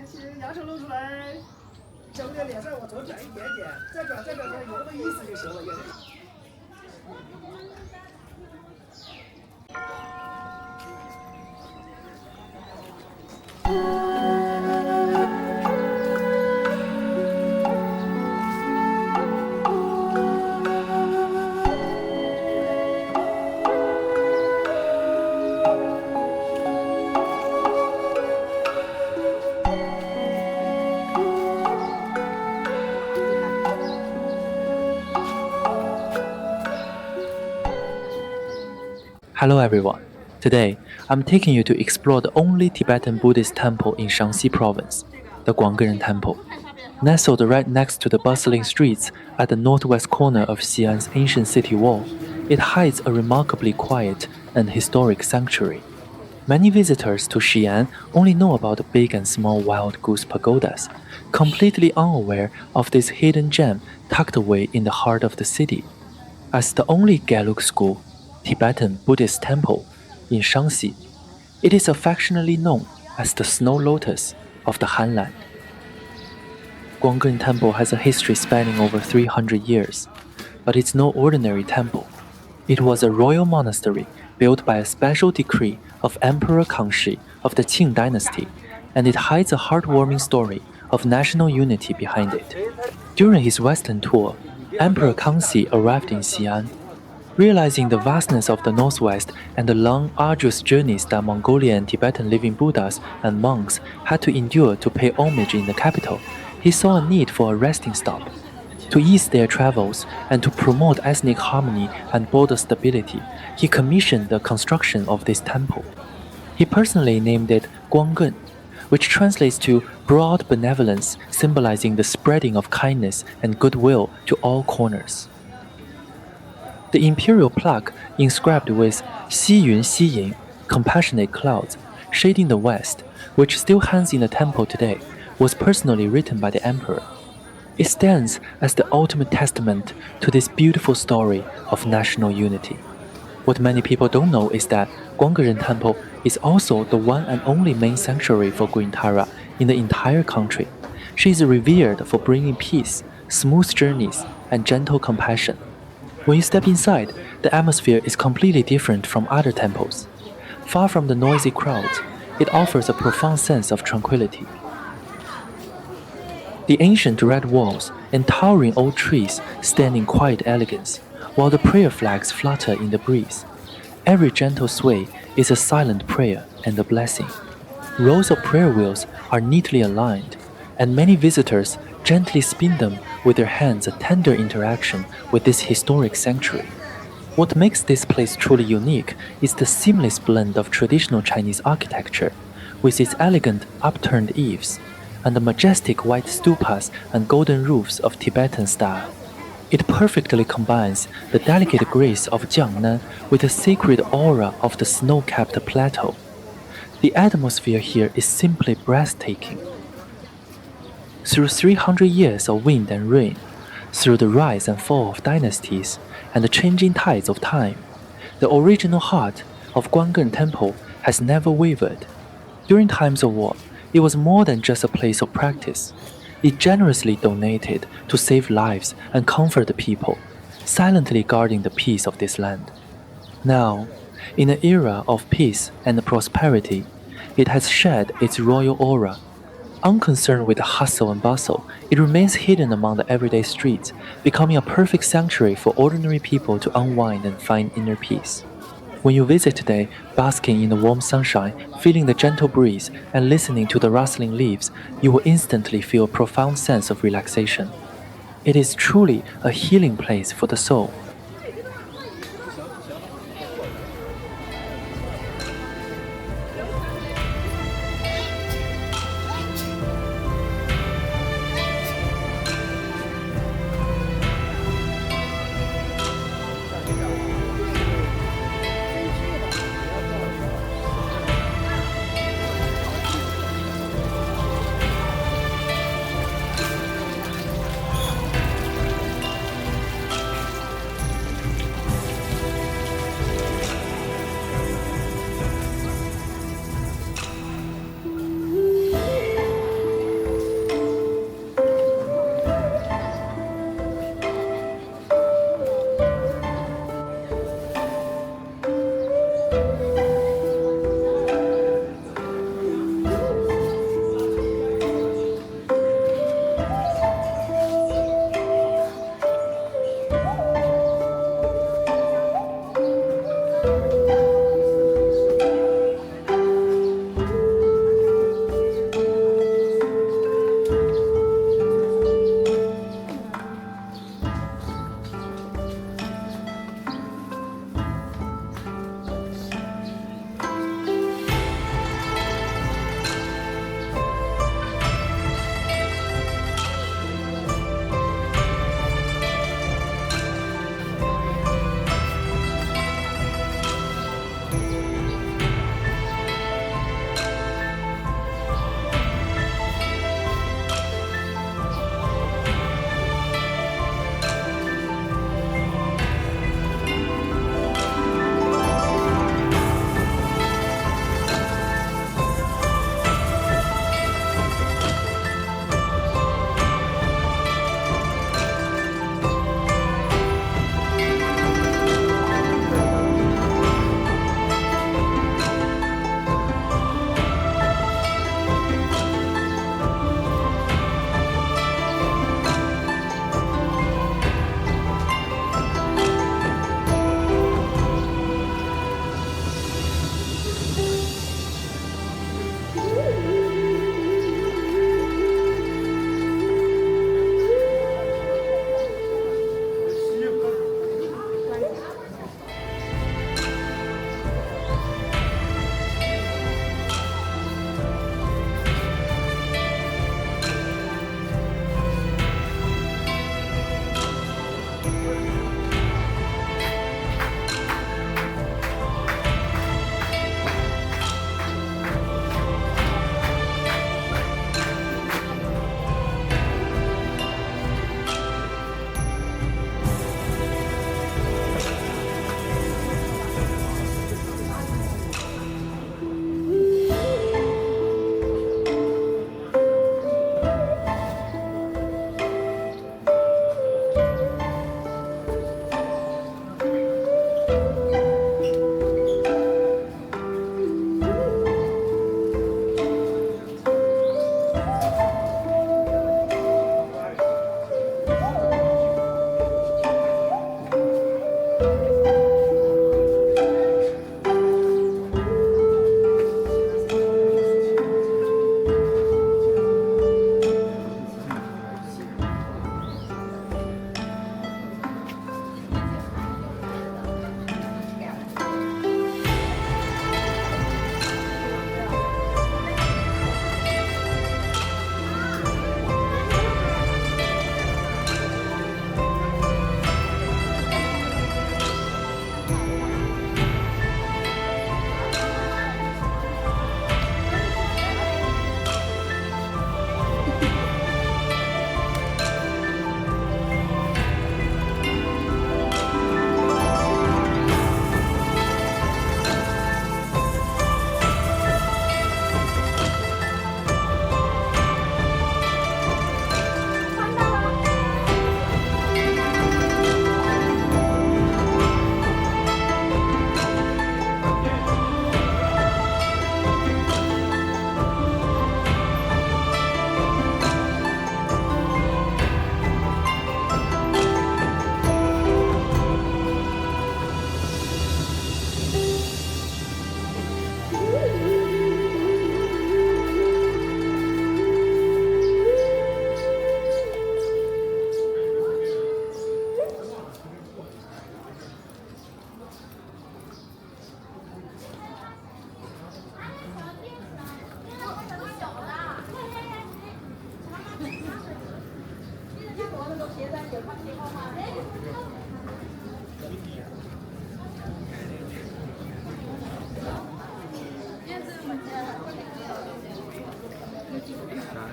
行，牙齿露出来，整点脸再往左转一点点，再转有那个意思就行了，也是。Hello everyone. Today, I'm taking you to explore the only Tibetan Buddhist temple in Shaanxi Province, the Guangren Temple. Nestled right next to the bustling streets at the northwest corner of Xi'an's ancient city wall, it hides a remarkably quiet and historic sanctuary. Many visitors to Xi'an only know about the big and small wild goose pagodas, completely unaware of this hidden gem tucked away in the heart of the city. As the only Gelug school, Tibetan Buddhist temple in Shaanxi, it is affectionately known as the Snow Lotus of the Hanland. Guangren Temple has a history spanning over 300 years, but it's no ordinary temple. It was a royal monastery built by a special decree of Emperor Kangxi of the Qing Dynasty, and it hides a heartwarming story of national unity behind it. During his western tour, Emperor Kangxi arrived in Xi'an. Realizing the vastness of the northwest and the long, arduous journeys that Mongolian and Tibetan living Buddhas and monks had to endure to pay homage in the capital, he saw a need for a resting stop. To ease their travels and to promote ethnic harmony and border stability, he commissioned the construction of this temple. He personally named it Guangren, which translates to broad benevolence, symbolizing the spreading of kindness and goodwill to all corners. The imperial plaque, inscribed with Xiyun Xiyin, compassionate clouds, shading the west, which still hangs in the temple today, was personally written by the emperor. It stands as the ultimate testament to this beautiful story of national unity. What many people don't know is that Guangren Temple is also the one and only main sanctuary for Queen Tara in the entire country. She is revered for bringing peace, smooth journeys, and gentle compassion. When you step inside, the atmosphere is completely different from other temples. Far from the noisy crowds, it offers a profound sense of tranquility. The ancient red walls and towering old trees stand in quiet elegance, while the prayer flags flutter in the breeze. Every gentle sway is a silent prayer and a blessing. Rows of prayer wheels are neatly aligned, and many visitors gently spin them with their hands, a tender interaction with this historic sanctuary. What makes this place truly unique is the seamless blend of traditional Chinese architecture, with its elegant upturned eaves, and the majestic white stupas and golden roofs of Tibetan style. It perfectly combines the delicate grace of Jiangnan with the sacred aura of the snow-capped plateau. The atmosphere here is simply breathtaking. Through 300 years of wind and rain, through the rise and fall of dynasties and the changing tides of time, the original heart of Guangren Temple has never wavered. During times of war, it was more than just a place of practice. It generously donated to save lives and comfort the people, silently guarding the peace of this land. Now, in an era of peace and prosperity, it has shed its royal aura. Unconcerned with the hustle and bustle, it remains hidden among the everyday streets, becoming a perfect sanctuary for ordinary people to unwind and find inner peace. When you visit today, basking in the warm sunshine, feeling the gentle breeze, and listening to the rustling leaves, you will instantly feel a profound sense of relaxation. It is truly a healing place for the soul.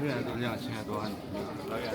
越来都2000多万，老远。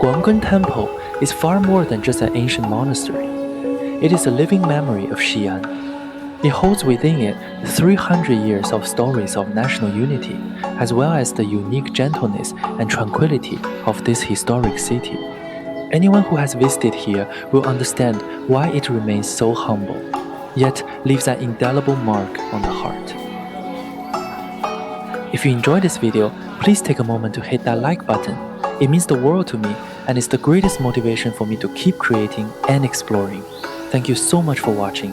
Guangren Temple is far more than just an ancient monastery. It is a living memory of Xi'an. It holds within it 300 years of stories of national unity, as well as the unique gentleness and tranquility of this historic city. Anyone who has visited here will understand why it remains so humble, yet leaves an indelible mark on the heart. If you enjoyed this video, please take a moment to hit that like button. It means the world to me and is the greatest motivation for me to keep creating and exploring. Thank you so much for watching.